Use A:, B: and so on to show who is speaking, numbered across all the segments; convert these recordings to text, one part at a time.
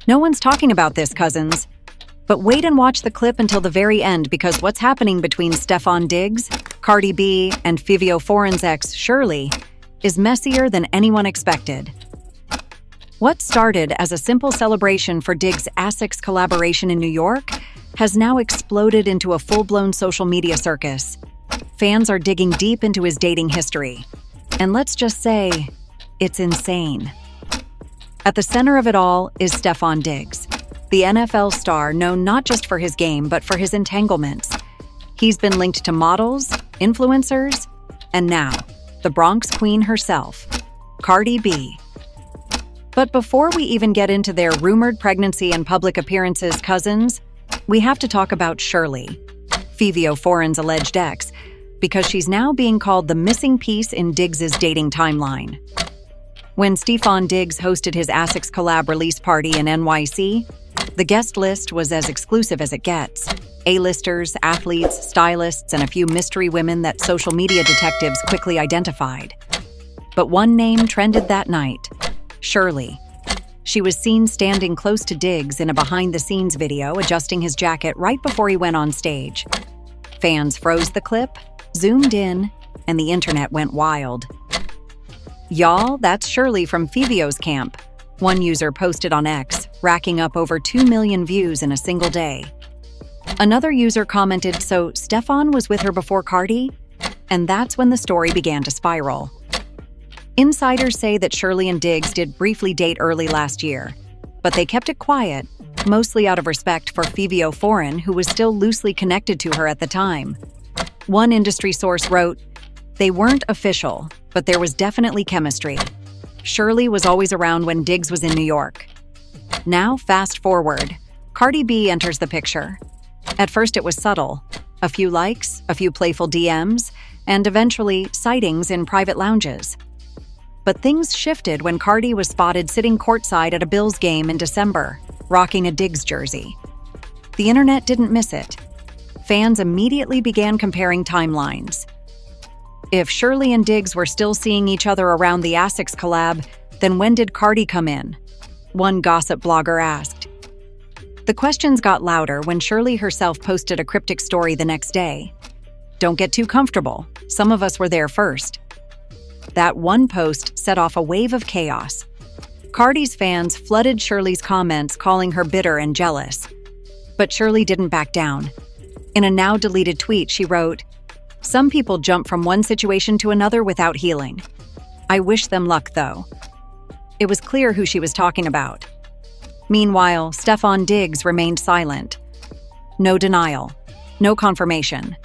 A: No one's talking about this, cousins. But wait and watch the clip until the very end, because what's happening between Stefon Diggs, Cardi B, and Fivio Foreign's ex, Shirley, is messier than anyone expected. What started as a simple celebration for Diggs' ASICS collaboration in New York has now exploded into a full-blown social media circus. Fans are digging deep into his dating history. And let's just say, it's insane. At the center of it all is Stefon Diggs, the NFL star known not just for his game but for his entanglements. He's been linked to models, influencers, and now, the Bronx Queen herself, Cardi B. But before we even get into their rumored pregnancy and public appearances, cousins, we have to talk about Shirley, Fivio Foreign's alleged ex, because she's now being called the missing piece in Diggs' dating timeline. When Stefon Diggs hosted his ASICS collab release party in NYC, the guest list was as exclusive as it gets. A-listers, athletes, stylists, and a few mystery women that social media detectives quickly identified. But one name trended that night: Shirley. She was seen standing close to Diggs in a behind-the-scenes video, adjusting his jacket right before he went on stage. Fans froze the clip, zoomed in, and the internet went wild. "Y'all, that's Shirley from Fivio's camp," one user posted on X, racking up over 2 million views in a single day. Another user commented, "So Stefon was with her before Cardi?" And that's when the story began to spiral. Insiders say that Shirley and Diggs did briefly date early last year, but they kept it quiet, mostly out of respect for Fivio Foreign, who was still loosely connected to her at the time. One industry source wrote, "They weren't official, but there was definitely chemistry. Shirley was always around when Diggs was in New York." Now, fast forward. Cardi B enters the picture. At first it was subtle. A few likes, a few playful DMs, and eventually sightings in private lounges. But things shifted when Cardi was spotted sitting courtside at a Bills game in December, rocking a Diggs jersey. The internet didn't miss it. Fans immediately began comparing timelines. If Shirley and Diggs were still seeing each other around the ASICS collab, then when did Cardi come in? One gossip blogger asked. The questions got louder when Shirley herself posted a cryptic story the next day. "Don't get too comfortable. Some of us were there first." That one post set off a wave of chaos. Cardi's fans flooded Shirley's comments, calling her bitter and jealous. But Shirley didn't back down. In a now-deleted tweet, she wrote, "Some people jump from one situation to another without healing. I wish them luck, though." It was clear who she was talking about. Meanwhile, Stefon Diggs remained silent. No denial, no confirmation.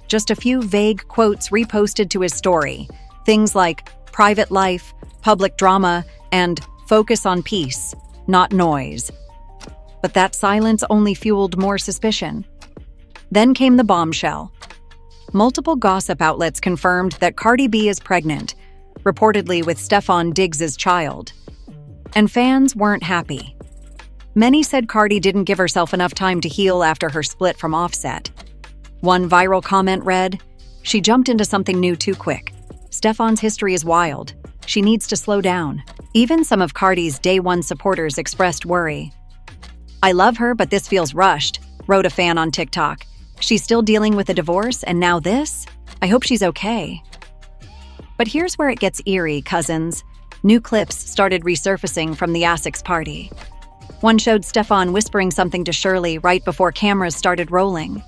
A: Just a few vague quotes reposted to his story. Things like private life, public drama, and focus on peace, not noise. But that silence only fueled more suspicion. Then came the bombshell. Multiple gossip outlets confirmed that Cardi B is pregnant, reportedly with Stefon Diggs' child. And fans weren't happy. Many said Cardi didn't give herself enough time to heal after her split from Offset. One viral comment read, "She jumped into something new too quick. Stefon's history is wild. She needs to slow down." Even some of Cardi's Day One supporters expressed worry. "I love her, but this feels rushed," wrote a fan on TikTok. "She's still dealing with a divorce, and now this? I hope she's okay." But here's where it gets eerie, cousins. New clips started resurfacing from the ASICS party. One showed Stefon whispering something to Shirley right before cameras started rolling.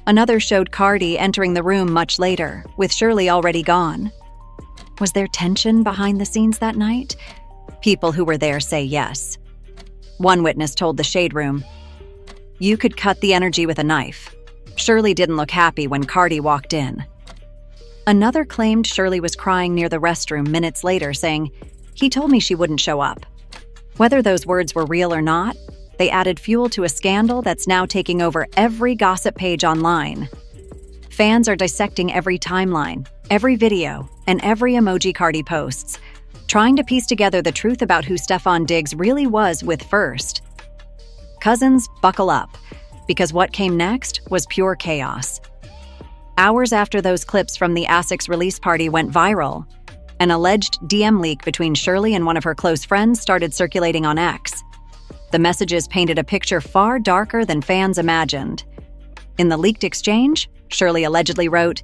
A: Another showed Cardi entering the room much later, with Shirley already gone. Was there tension behind the scenes that night? People who were there say yes. One witness told the Shade Room, "You could cut the energy with a knife. Shirley didn't look happy when Cardi walked in." Another claimed Shirley was crying near the restroom minutes later, saying, "He told me she wouldn't show up." Whether those words were real or not, they added fuel to a scandal that's now taking over every gossip page online. Fans are dissecting every timeline, every video, and every emoji Cardi posts, trying to piece together the truth about who Stefon Diggs really was with first. Cousins, buckle up, because what came next was pure chaos. Hours after those clips from the ASICS release party went viral, an alleged DM leak between Shirley and one of her close friends started circulating on X. The messages painted a picture far darker than fans imagined. In the leaked exchange, Shirley allegedly wrote,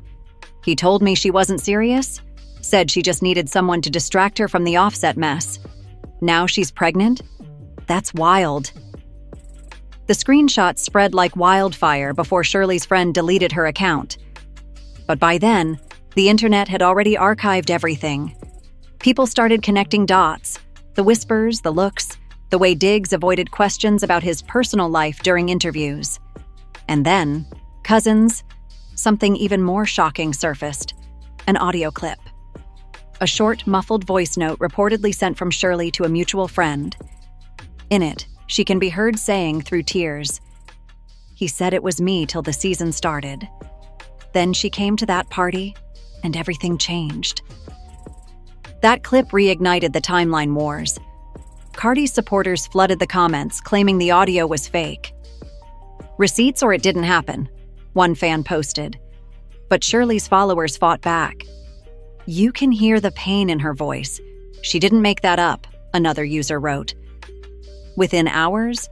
A: "He told me she wasn't serious, said she just needed someone to distract her from the Offset mess. Now she's pregnant? That's wild." The screenshots spread like wildfire before Shirley's friend deleted her account. But by then, the internet had already archived everything. People started connecting dots, the whispers, the looks, the way Diggs avoided questions about his personal life during interviews. And then, cousins, something even more shocking surfaced, an audio clip. A short, muffled voice note reportedly sent from Shirley to a mutual friend. In it, she can be heard saying through tears, "He said it was me till the season started. Then she came to that party, and everything changed." That clip reignited the timeline wars. Cardi's supporters flooded the comments, claiming the audio was fake. "Receipts or it didn't happen," one fan posted. But Shirley's followers fought back. "You can hear the pain in her voice. She didn't make that up," another user wrote. Within hours,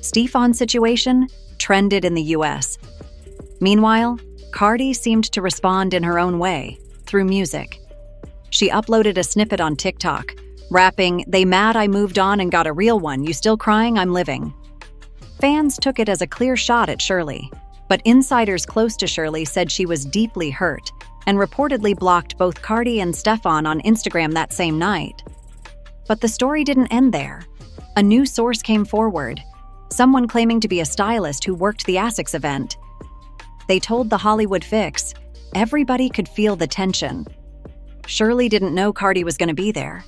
A: Stefon's situation trended in the US. Meanwhile, Cardi seemed to respond in her own way, through music. She uploaded a snippet on TikTok, rapping, "They mad I moved on and got a real one, you still crying, I'm living." Fans took it as a clear shot at Shirley, but insiders close to Shirley said she was deeply hurt and reportedly blocked both Cardi and Stefon on Instagram that same night. But the story didn't end there. A new source came forward, someone claiming to be a stylist who worked the ASICS event. They told The Hollywood Fix everybody could feel the tension. Shirley didn't know Cardi was going to be there.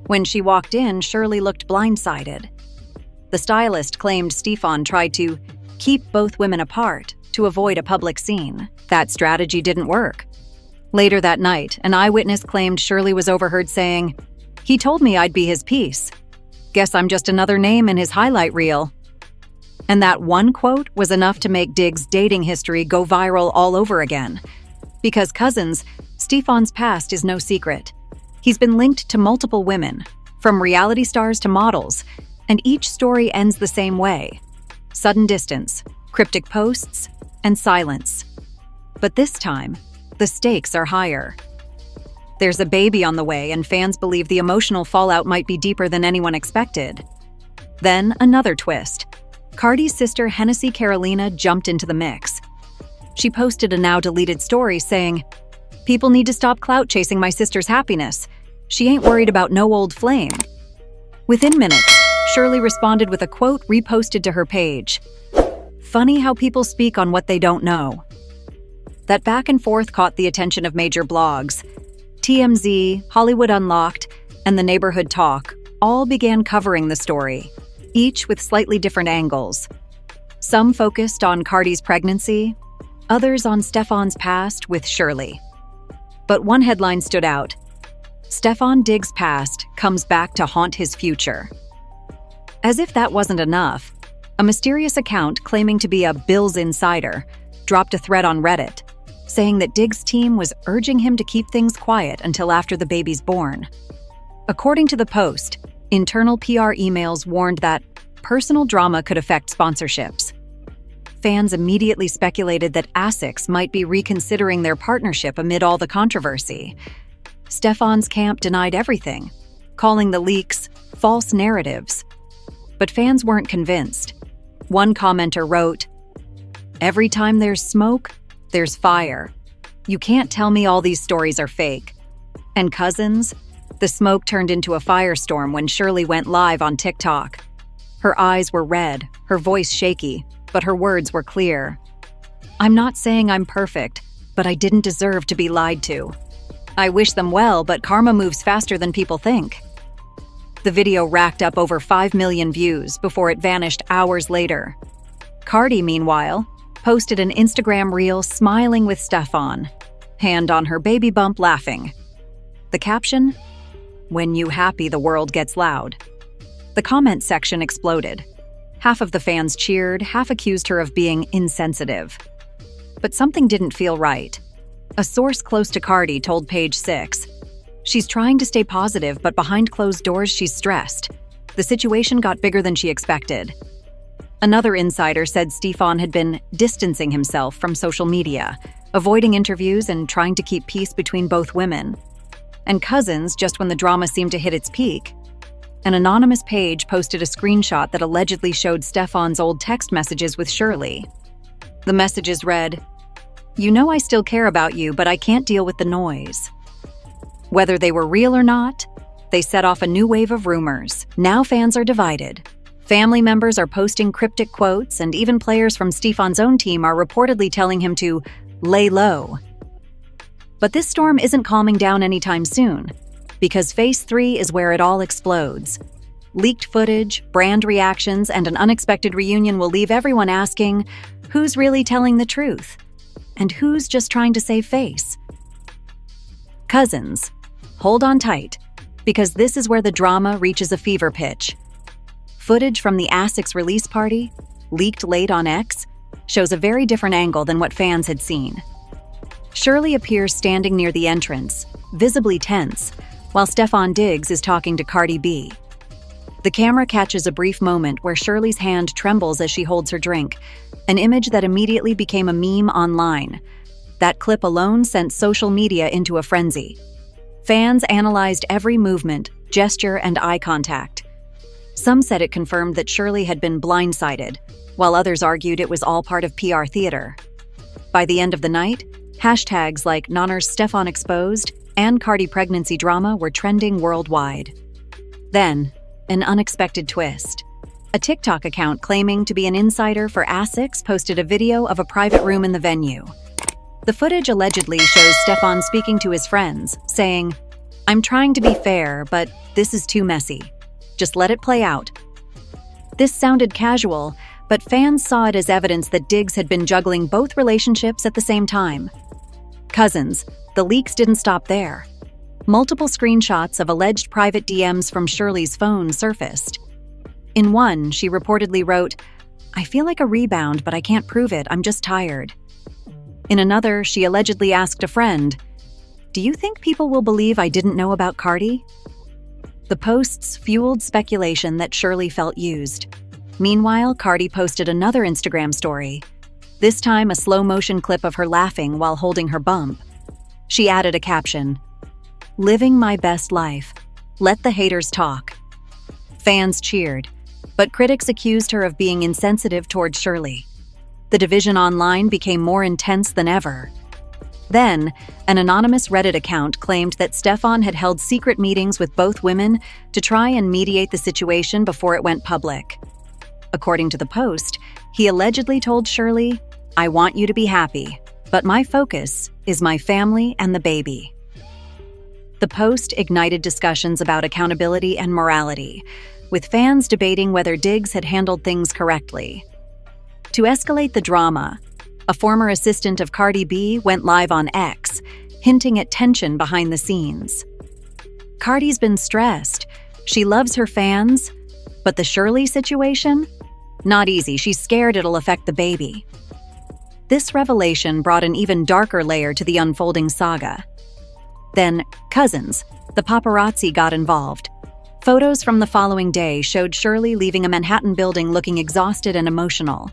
A: When she walked in, Shirley looked blindsided. The stylist claimed Stefon tried to keep both women apart to avoid a public scene. That strategy didn't work. Later that night, an eyewitness claimed Shirley was overheard saying, "He told me I'd be his piece. Guess I'm just another name in his highlight reel." And that one quote was enough to make Diggs' dating history go viral all over again. Because cousins, Stefon's past is no secret. He's been linked to multiple women, from reality stars to models, and each story ends the same way: sudden distance, cryptic posts, and silence. But this time, the stakes are higher. There's a baby on the way, and fans believe the emotional fallout might be deeper than anyone expected. Then, another twist. Cardi's sister Hennessy Carolina jumped into the mix. She posted a now-deleted story saying, "People need to stop clout-chasing my sister's happiness. She ain't worried about no old flame." Within minutes, Shirley responded with a quote reposted to her page. "Funny how people speak on what they don't know." That back and forth caught the attention of major blogs. TMZ, Hollywood Unlocked, and The Neighborhood Talk all began covering the story, each with slightly different angles. Some focused on Cardi's pregnancy, others on Stefon's past with Shirley. But one headline stood out: "Stefon Diggs' past comes back to haunt his future." As if that wasn't enough, a mysterious account claiming to be a Bills insider dropped a thread on Reddit, saying that Diggs' team was urging him to keep things quiet until after the baby's born. According to the post, internal PR emails warned that personal drama could affect sponsorships. Fans immediately speculated that ASICS might be reconsidering their partnership amid all the controversy. Stefon's camp denied everything, calling the leaks false narratives. But fans weren't convinced. One commenter wrote, "Every time there's smoke, there's fire. You can't tell me all these stories are fake." And cousins, the smoke turned into a firestorm when Shirley went live on TikTok. Her eyes were red, her voice shaky, but her words were clear. "I'm not saying I'm perfect, but I didn't deserve to be lied to. I wish them well, but karma moves faster than people think." The video racked up over 5 million views before it vanished hours later. Cardi, meanwhile, posted an Instagram reel smiling with Stefon, hand on her baby bump laughing. The caption? "When you happy, the world gets loud." The comment section exploded. Half of the fans cheered, half accused her of being insensitive. But something didn't feel right. A source close to Cardi told Page 6, "She's trying to stay positive, but behind closed doors she's stressed. the situation got bigger than she expected. Another insider said Stefon had been distancing himself from social media, avoiding interviews and trying to keep peace between both women. And Cousins, just when the drama seemed to hit its peak, an anonymous page posted a screenshot that allegedly showed Stefon's old text messages with Shirley. The messages read, "You know I still care about you, but I can't deal with the noise." Whether they were real or not, they set off a new wave of rumors. Now fans are divided. Family members are posting cryptic quotes, and even players from Stefon's own team are reportedly telling him to lay low. But this storm isn't calming down anytime soon, because Phase 3 is where it all explodes. Leaked footage, brand reactions, and an unexpected reunion will leave everyone asking, who's really telling the truth? And who's just trying to save face? Cousins, hold on tight, because this is where the drama reaches a fever pitch. Footage from the ASICS release party, leaked late on X, shows a very different angle than what fans had seen. Shirley appears standing near the entrance, visibly tense, while Stefon Diggs is talking to Cardi B. The camera catches a brief moment where Shirley's hand trembles as she holds her drink, an image that immediately became a meme online. That clip alone sent social media into a frenzy. Fans analyzed every movement, gesture, and eye contact. Some said it confirmed that Shirley had been blindsided, while others argued it was all part of PR theater. By the end of the night, hashtags like Nonner's Stefon Exposed and Cardi pregnancy drama were trending worldwide. Then, an unexpected twist. A TikTok account claiming to be an insider for ASICS posted a video of a private room in the venue. The footage allegedly shows Stefon speaking to his friends, saying, "I'm trying to be fair, but this is too messy. Just let it play out." This sounded casual, but fans saw it as evidence that Diggs had been juggling both relationships at the same time. Cousins, the leaks didn't stop there. Multiple screenshots of alleged private DMs from Shirley's phone surfaced. In one, she reportedly wrote, "I feel like a rebound, but I can't prove it, I'm just tired." In another, she allegedly asked a friend, "Do you think people will believe I didn't know about Cardi?" The posts fueled speculation that Shirley felt used. Meanwhile, Cardi posted another Instagram story, this time a slow-motion clip of her laughing while holding her bump. She added a caption, "Living my best life. Let the haters talk." Fans cheered, but critics accused her of being insensitive towards Shirley. The division online became more intense than ever. Then, an anonymous Reddit account claimed that Stefon had held secret meetings with both women to try and mediate the situation before it went public. According to the post, he allegedly told Shirley, "I want you to be happy, but my focus is my family and the baby." The post ignited discussions about accountability and morality, with fans debating whether Diggs had handled things correctly. To escalate the drama, a former assistant of Cardi B went live on X, hinting at tension behind the scenes. Cardi's been stressed. She loves her fans, but the Shirley situation? Not easy. She's scared it'll affect the baby. This revelation brought an even darker layer to the unfolding saga. Then, Cousins, the paparazzi, got involved. Photos from the following day showed Shirley leaving a Manhattan building looking exhausted and emotional,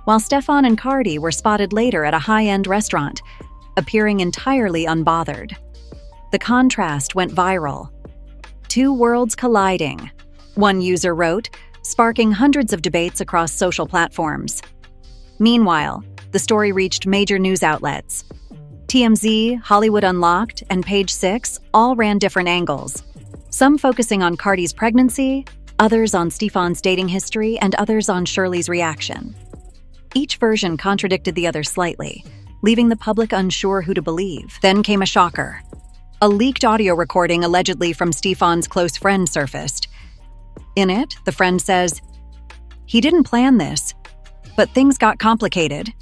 A: while Stefon and Cardi were spotted later at a high-end restaurant, appearing entirely unbothered. The contrast went viral. Two worlds colliding, one user wrote, sparking hundreds of debates across social platforms. Meanwhile, the story reached major news outlets. TMZ, Hollywood Unlocked, and Page 6 all ran different angles, some focusing on Cardi's pregnancy, others on Stefon's dating history, and others on Shirley's reaction. Each version contradicted the other slightly, leaving the public unsure who to believe. Then came a shocker. A leaked audio recording allegedly from Stefon's close friend surfaced. In it, the friend says, "He didn't plan this, but things got complicated.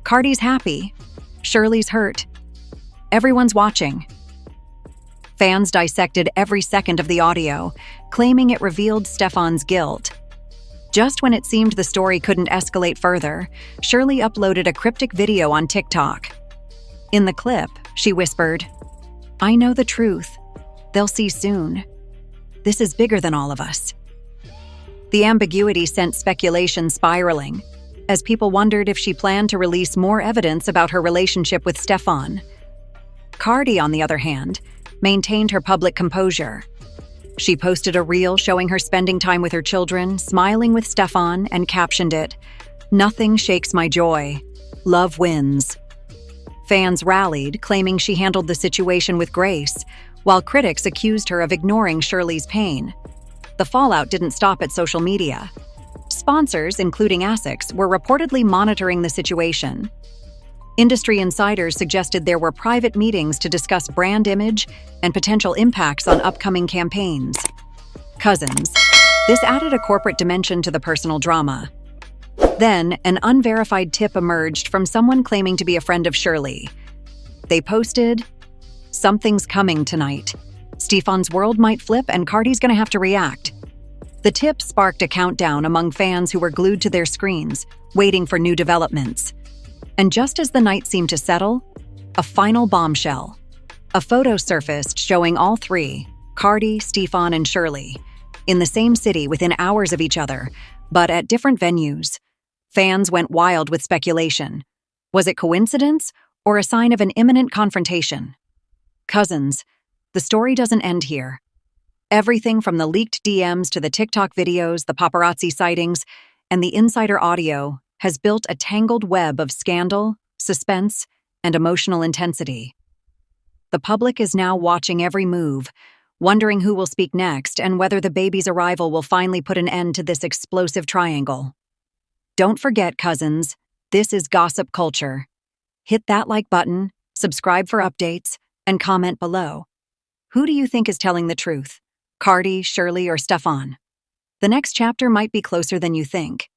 A: Cardi's happy. Shirley's hurt. Everyone's watching." Fans dissected every second of the audio, claiming it revealed Stefon's guilt. Just when it seemed the story couldn't escalate further, Shirley uploaded a cryptic video on TikTok. In the clip, she whispered, "I know the truth. They'll see soon. This is bigger than all of us." The ambiguity sent speculation spiraling, as people wondered if she planned to release more evidence about her relationship with Stefon. Cardi, on the other hand, maintained her public composure. She posted a reel showing her spending time with her children, smiling with Stefon, and captioned it, "Nothing shakes my joy. Love wins." Fans rallied, claiming she handled the situation with grace, while critics accused her of ignoring Shirley's pain. The fallout didn't stop at social media. Sponsors, including ASICS, were reportedly monitoring the situation. Industry insiders suggested there were private meetings to discuss brand image and potential impacts on upcoming campaigns. Cousins. This added a corporate dimension to the personal drama. Then, an unverified tip emerged from someone claiming to be a friend of Shirley. They posted, "Something's coming tonight. Stefon's world might flip and Cardi's gonna have to react." The tip sparked a countdown among fans who were glued to their screens, waiting for new developments. And just as the night seemed to settle, a final bombshell. A photo surfaced showing all three, Cardi, Stefon, and Shirley, in the same city within hours of each other, but at different venues. Fans went wild with speculation. Was it coincidence or a sign of an imminent confrontation? Cousins, the story doesn't end here. Everything from the leaked DMs to the TikTok videos, the paparazzi sightings, and the insider audio has built a tangled web of scandal, suspense, and emotional intensity. The public is now watching every move, wondering who will speak next and whether the baby's arrival will finally put an end to this explosive triangle. Don't forget, cousins, this is Gossip Culture. Hit that like button, subscribe for updates, and comment below. Who do you think is telling the truth? Cardi, Shirley, or Stefon? The next chapter might be closer than you think.